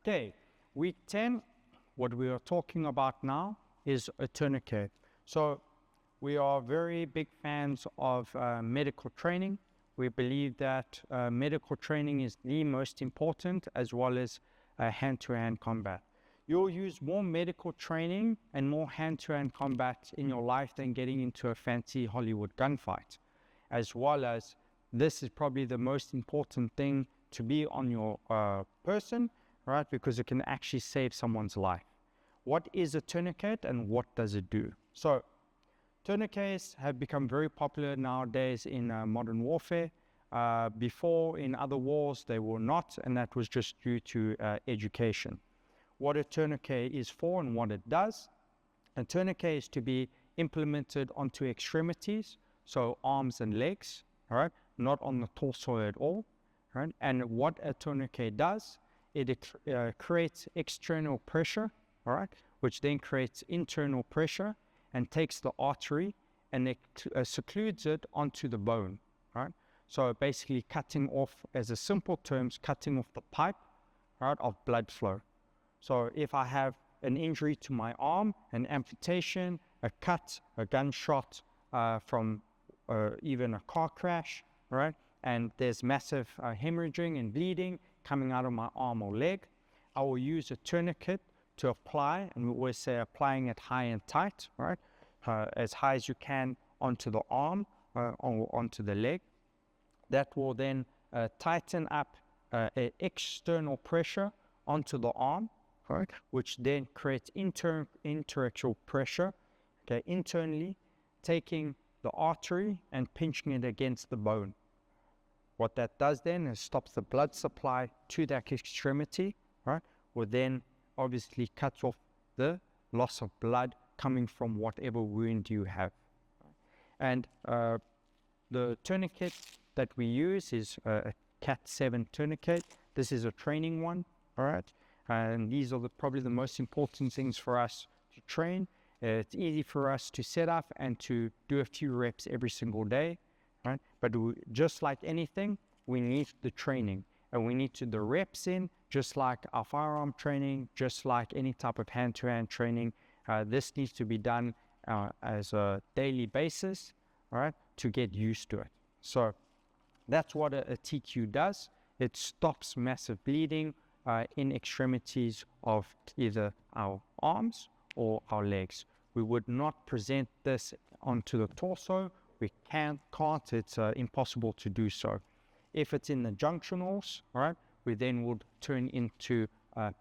Okay, week 10, what we are talking about now is a tourniquet. So we are very big fans of medical training. We believe that medical training is the most important, as well as hand-to-hand combat. You'll use more medical training and more hand-to-hand combat in your life than getting into a fancy Hollywood gunfight, as well as this is probably the most important thing to be on your person, right? Because it can actually save someone's life. What is a tourniquet and what does it do? So tourniquets have become very popular nowadays in modern warfare. Before, in other wars, they were not, and that was just due to education. What a tourniquet is for and what it does. A tourniquet is to be implemented onto extremities, so arms and legs, all right, not on the torso at all, right? And what a tourniquet does, it creates external pressure, all right, which then creates internal pressure and takes the artery and it secludes it onto the bone, right? So basically cutting off, as a simple terms, cutting off the pipe, right, of blood flow. So if I have an injury to my arm, an amputation, a cut, a gunshot from even a car crash, right, and there's massive hemorrhaging and bleeding coming out of my arm or leg, I will use a tourniquet to apply, and we always say applying it high and tight, right, as high as you can onto the arm or onto the leg. That will then tighten up external pressure onto the arm, right, which then creates interactional pressure, okay, internally, taking the artery and pinching it against the bone. What that does then is stops the blood supply to that extremity, right, will then obviously cut off the loss of blood coming from whatever wound you have. And the tourniquet that we use is a Cat 7 tourniquet. This is a training one, all right? And these are probably the most important things for us to train. It's easy for us to set up and to do a few reps every single day, right? But just like anything, we need the training and we need the reps in, just like our firearm training, just like any type of hand-to-hand training. This needs to be done as a daily basis, all right, to get used to it. So that's what a TQ does. It stops massive bleeding in extremities of either our arms or our legs. We would not present this onto the torso. We can't, it's impossible to do so. If it's in the junctionals, all right, we then would turn into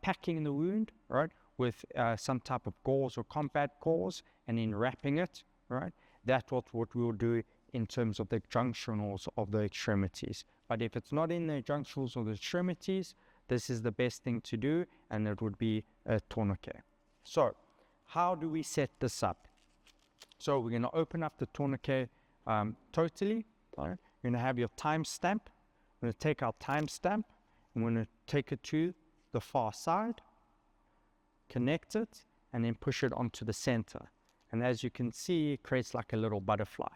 packing the wound, all right, with some type of gauze or combat gauze, and then wrapping it, right? That's what we'll do in terms of the junctionals of the extremities. But if it's not in the junctionals of the extremities, this is the best thing to do, and it would be a tourniquet. So how do we set this up? So we're going to open up the tourniquet totally. All right? You're going to have your timestamp. We're going to take our timestamp. I'm going to take it to the far side, connect it, and then push it onto the center. And as you can see, it creates like a little butterfly.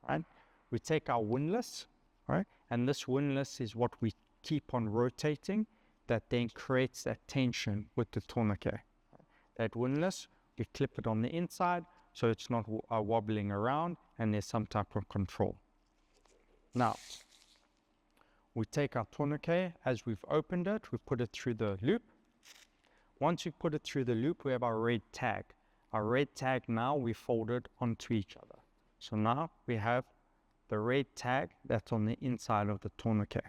Right? We take our windlass, right? And this windlass is what we keep on rotating, that then creates that tension with the tourniquet. That windlass, we clip it on the inside so it's not wobbling around and there's some type of control. Now, we take our tourniquet, as we've opened it, we put it through the loop. Once you put it through the loop, we have our red tag. Our red tag now, we fold it onto each other. So now we have the red tag that's on the inside of the tourniquet.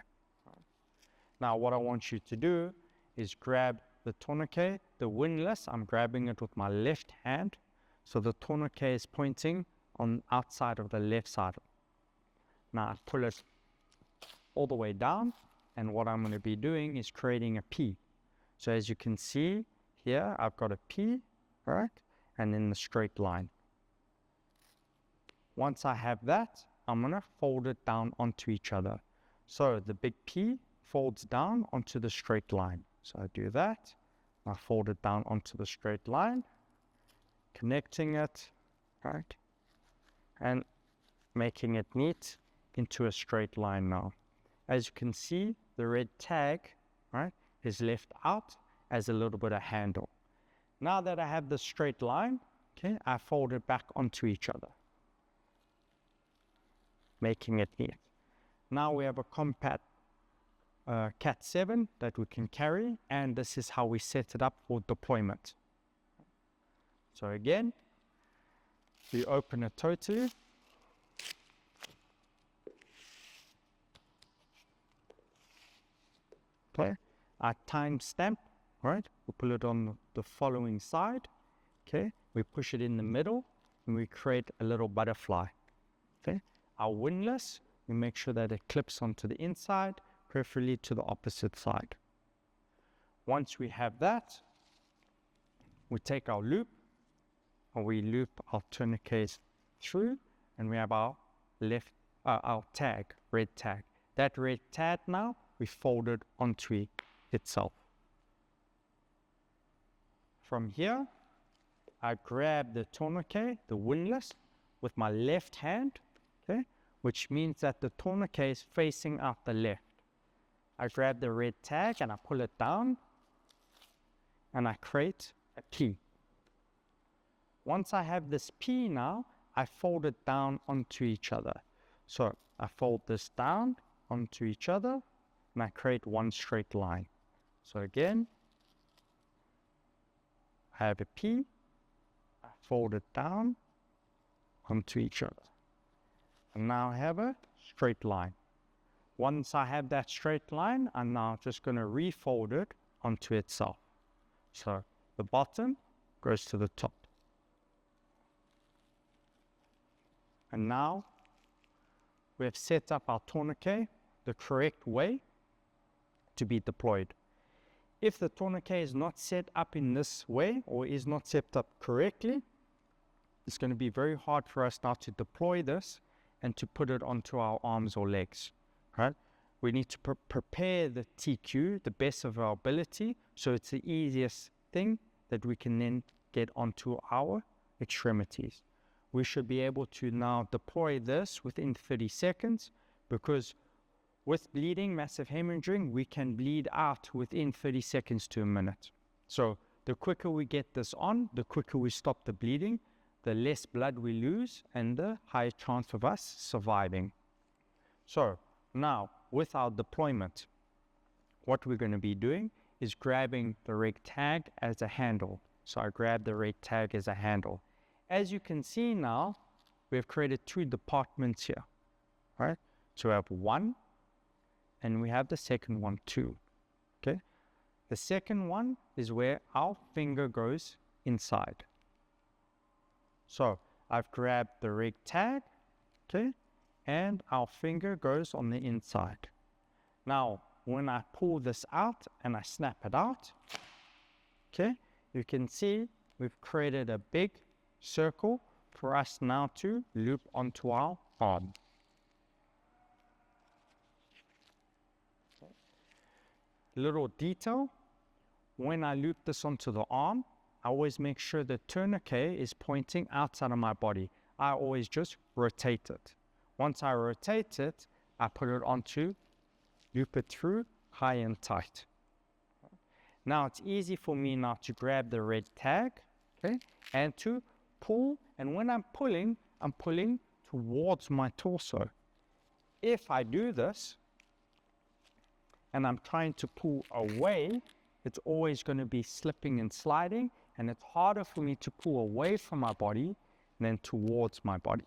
Now what I want you to do is grab the tourniquet, the windlass. I'm grabbing it with my left hand. So the tourniquet is pointing on outside of the left side. Now I pull it all the way down, and what I'm going to be doing is creating a P. So as you can see here, I've got a P, right? And then the straight line. Once I have that, I'm going to fold it down onto each other. So the big P folds down onto the straight line. So I do that. I fold it down onto the straight line, connecting it, right? And making it neat into a straight line now. As you can see, the red tag, right, is left out, as a little bit of handle. Now that I have the straight line, okay, I fold it back onto each other, making it neat. Now we have a compact Cat 7 that we can carry, and this is how we set it up for deployment. So again, we open it totally. Okay, our timestamp, right? We pull it on the following side. Okay, we push it in the middle, and we create a little butterfly. Okay, our windlass, we make sure that it clips onto the inside, preferably to the opposite side. Once we have that, we take our loop, and we loop our tourniquets through, and we have our our tag, red tag. That red tag now, we fold it onto itself. From here, I grab the tourniquet, the windlass, with my left hand, okay, which means that the tourniquet is facing out the left. I grab the red tag and I pull it down, and I create a P. Once I have this P now, I fold it down onto each other. So I fold this down onto each other, and I create one straight line. So again, I have a P, I fold it down onto each other, and now I have a straight line. Once I have that straight line, I'm now just going to refold it onto itself. So the bottom goes to the top. And now we have set up our tourniquet the correct way to be deployed. If the tourniquet is not set up in this way, or is not set up correctly, it's going to be very hard for us now to deploy this and to put it onto our arms or legs, right? We need to prepare the TQ the best of our ability, so it's the easiest thing that we can then get onto our extremities. We should be able to now deploy this within 30 seconds, because with bleeding, massive hemorrhaging, we can bleed out within 30 seconds to a minute. So the quicker we get this on, the quicker we stop the bleeding, the less blood we lose, and the higher chance of us surviving. So now, with our deployment, what we're going to be doing is grabbing the red tag as a handle. So I grab the red tag as a handle. As you can see now, we have created two departments here, right? So we have one, and we have the second one too, okay? The second one is where our finger goes inside. So I've grabbed the red tag, okay? And our finger goes on the inside. Now, when I pull this out and I snap it out, okay, you can see we've created a big circle for us now to loop onto our arm. Okay. Little detail, when I loop this onto the arm, I always make sure the tourniquet is pointing outside of my body. I always just rotate it. Once I rotate it, I put it onto, loop it through, high and tight. Now it's easy for me now to grab the red tag, okay, and to pull, and when I'm pulling towards my torso. If I do this, and I'm trying to pull away, it's always going to be slipping and sliding, and it's harder for me to pull away from my body than towards my body.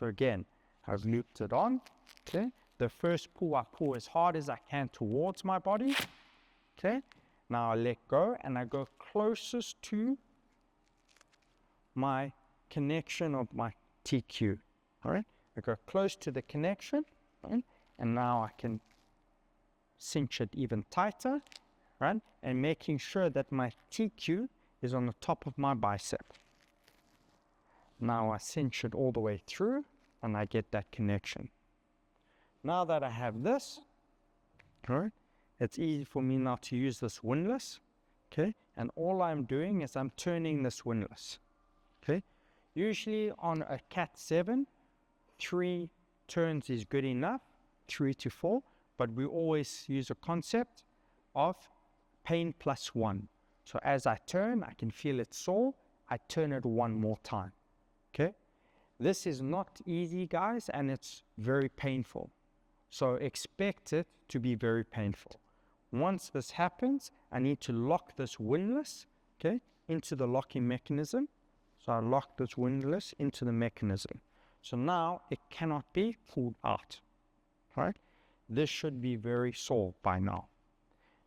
So again, I've looped it on, okay? The first pull, I pull as hard as I can towards my body, okay? Now I let go, and I go closest to my connection of my TQ, all right? I go close to the connection, right? And now I can cinch it even tighter, right? And making sure that my TQ is on the top of my bicep. Now I cinch it all the way through, and I get that connection. Now that I have this, all right, it's easy for me now to use this windlass, okay? And all I'm doing is I'm turning this windlass, okay? Usually on a Cat 7, 3 turns is good enough, 3 to 4, but we always use a concept of pain +1. So as I turn, I can feel it sore. I turn it one more time. Okay? This is not easy, guys, and it's very painful. So expect it to be very painful. Once this happens, I need to lock this windlass, okay, into the locking mechanism. So I lock this windlass into the mechanism. So now it cannot be pulled out, right? This should be very sore by now.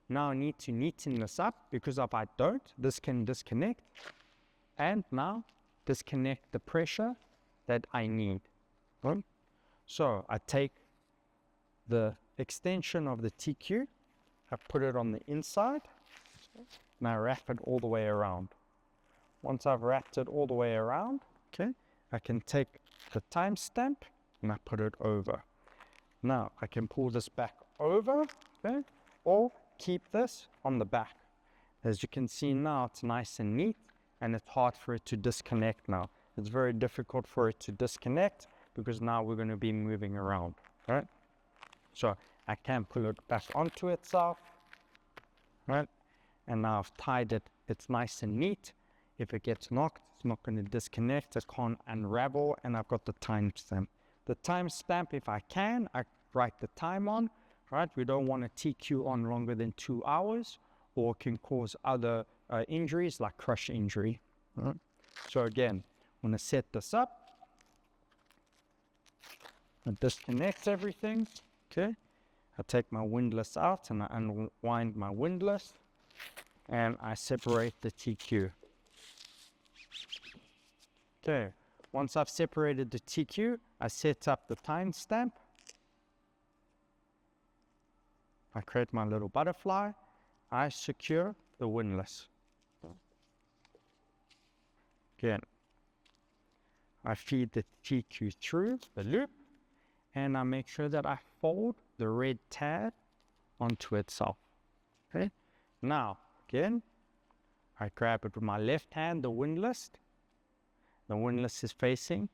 Now I need to neaten this up, because if I don't, this can disconnect and now disconnect the pressure that I need. Right? So I take the extension of the TQ, I put it on the inside, and I wrap it all the way around. Once I've wrapped it all the way around, okay, I can take the timestamp and I put it over. Now I can pull this back over, okay, or keep this on the back. As you can see now, it's nice and neat, and it's hard for it to disconnect now. It's very difficult for it to disconnect because now we're going to be moving around, right? So I can pull it back onto itself, right? And now I've tied it, it's nice and neat. If it gets knocked, it's not going to disconnect, it can't unravel, and I've got the timestamp. The timestamp, if I can, I write the time on, right? We don't want a TQ on longer than 2 hours, or can cause other injuries like crush injury. Right? So again, I'm going to set this up. I disconnect everything, okay? I take my windlass out and I unwind my windlass, and I separate the TQ. Okay, once I've separated the TQ, I set up the timestamp. I create my little butterfly. I secure the windlass. Again, I feed the TQ through the loop, and I make sure that I fold the red tab onto itself. Okay, now again, I grab it with my left hand, the windlass. The windlass is facing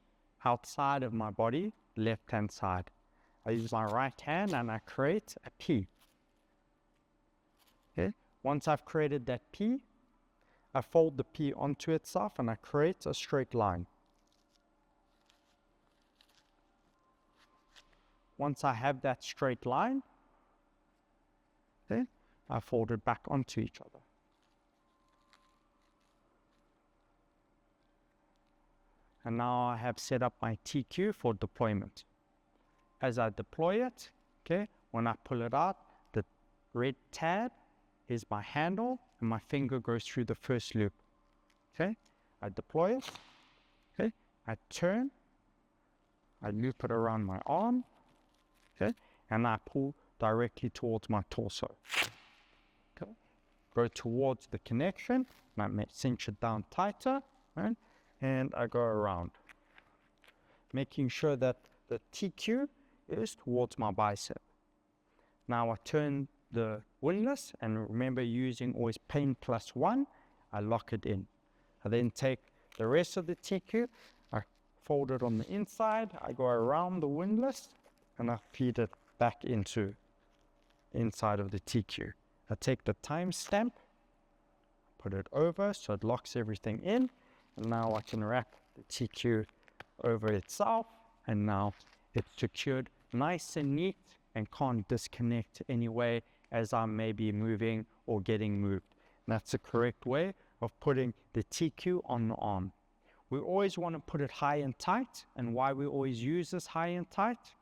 outside of my body, left hand side. I use my right hand and I create a P. Okay, once I've created that P, I fold the P onto itself and I create a straight line. Once I have that straight line, okay, I fold it back onto each other. And now I have set up my TQ for deployment. As I deploy it, okay, when I pull it out, the red tab is my handle and my finger goes through the first loop. Okay, I deploy it, okay, I turn, I loop it around my arm, okay, and I pull directly towards my torso. Okay, go towards the connection, and I cinch it down tighter, right? And I go around, making sure that the TQ is towards my bicep. Now I turn the windlass, and remember using always pain +1, I lock it in. I then take the rest of the TQ, I fold it on the inside, I go around the windlass, and I feed it back into inside of the TQ. I take the timestamp, put it over so it locks everything in, and now I can wrap the TQ over itself, and now it's secured nice and neat and can't disconnect anyway as I may be moving or getting moved. And that's the correct way of putting the TQ on the arm. We always want to put it high and tight, and why we always use this high and tight,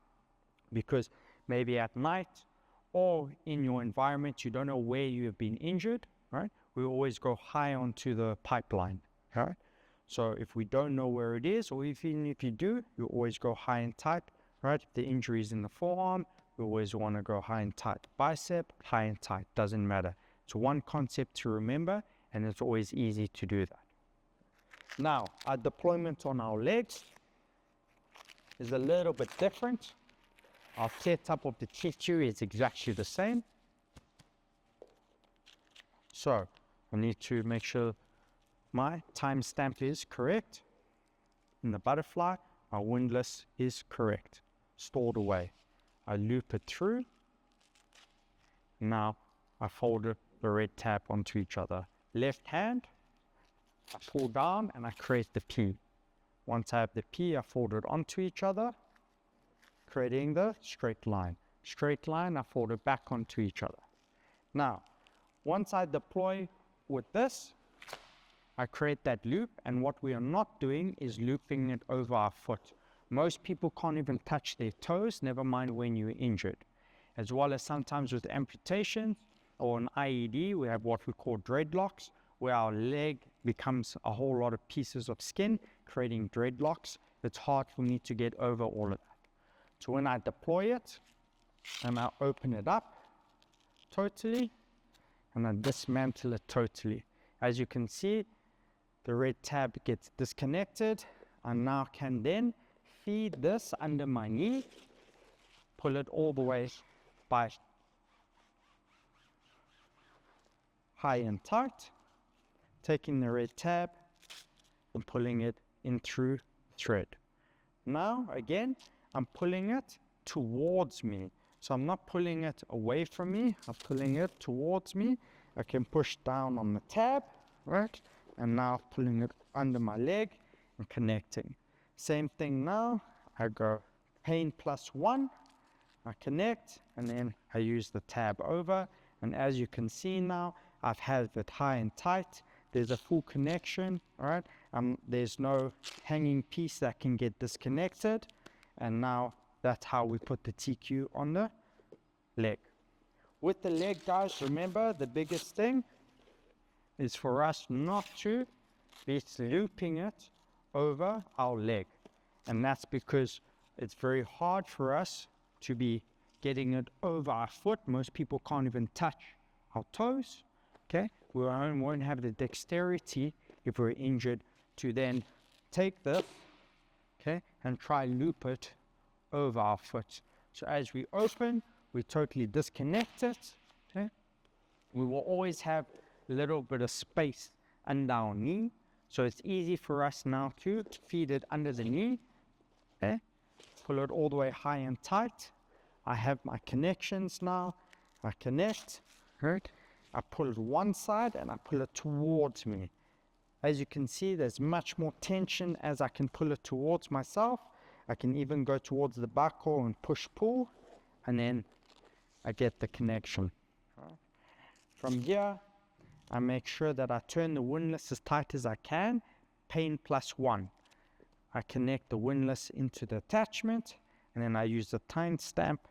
because maybe at night or in your environment you don't know where you have been injured, right? We always go high onto the pipeline, right? So if we don't know where it is, or even if you do, you always go high and tight, right? If the injury is in the forearm, we always want to go high and tight. Bicep, high and tight, doesn't matter. It's one concept to remember, and it's always easy to do that. Now, our deployment on our legs is a little bit different. Our setup of the TQ is exactly the same. So I need to make sure my timestamp is correct. In the butterfly, my windlass is correct, stored away. I loop it through. Now I fold it the red tab onto each other. Left hand, I pull down and I create the P. Once I have the P, I fold it onto each other, creating the straight line. Straight line, I fold it back onto each other. Now, once I deploy with this, I create that loop, and what we are not doing is looping it over our foot. Most people can't even touch their toes, never mind when you're injured. As well as sometimes with amputation or an IED, we have what we call dreadlocks, where our leg becomes a whole lot of pieces of skin, creating dreadlocks. It's hard for me to get over all of that. So when I deploy it, and I open it up totally, and I dismantle it totally. As you can see, the red tab gets disconnected. I now can then feed this under my knee, pull it all the way by high and tight, taking the red tab and pulling it in through thread. Now again, I'm pulling it towards me. So I'm not pulling it away from me, I'm pulling it towards me. I can push down on the tab, right? And now pulling it under my leg and connecting. Same thing now, I go pain +1, I connect, and then I use the tab over. And as you can see now, I've had it high and tight. There's a full connection, all right? There's no hanging piece that can get disconnected. And now that's how we put the TQ on the leg. With the leg, guys, remember the biggest thing is for us not to be looping it over our leg. And that's because it's very hard for us to be getting it over our foot. Most people can't even touch our toes, okay? We won't have the dexterity if we're injured to then take this, okay, and try loop it over our foot. So as we open, we totally disconnect it, okay? We will always have a little bit of space under our knee. So it's easy for us now to feed it under the knee, okay? Pull it all the way high and tight. I have my connections now. I connect, right? I pull it one side and I pull it towards me. As you can see, there's much more tension as I can pull it towards myself. I can even go towards the buckle and push pull, and then I get the connection. From here, I make sure that I turn the windlass as tight as I can, pain +1. I connect the windlass into the attachment, and then I use the time stamp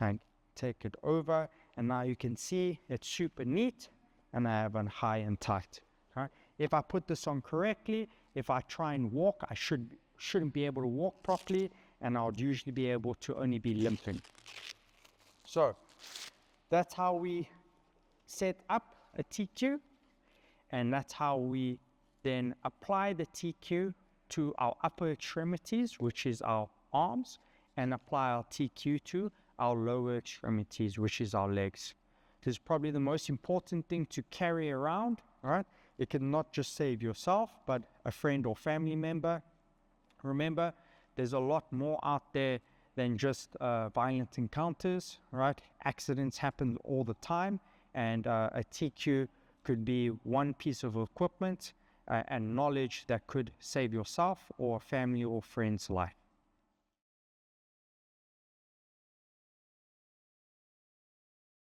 and take it over, and now you can see it's super neat, and I have a high and tight. Right? If I put this on correctly, if I try and walk, I shouldn't be able to walk properly, and I would usually be able to only be limping. So that's how we set up a TQ, and that's how we then apply the TQ to our upper extremities, which is our arms, and apply our TQ to our lower extremities, which is our legs. This is probably the most important thing to carry around, right? It can not just save yourself, but a friend or family member. Remember, there's a lot more out there than just violent encounters, right? Accidents happen all the time, and a TQ could be one piece of equipment and knowledge that could save yourself or family or friend's life.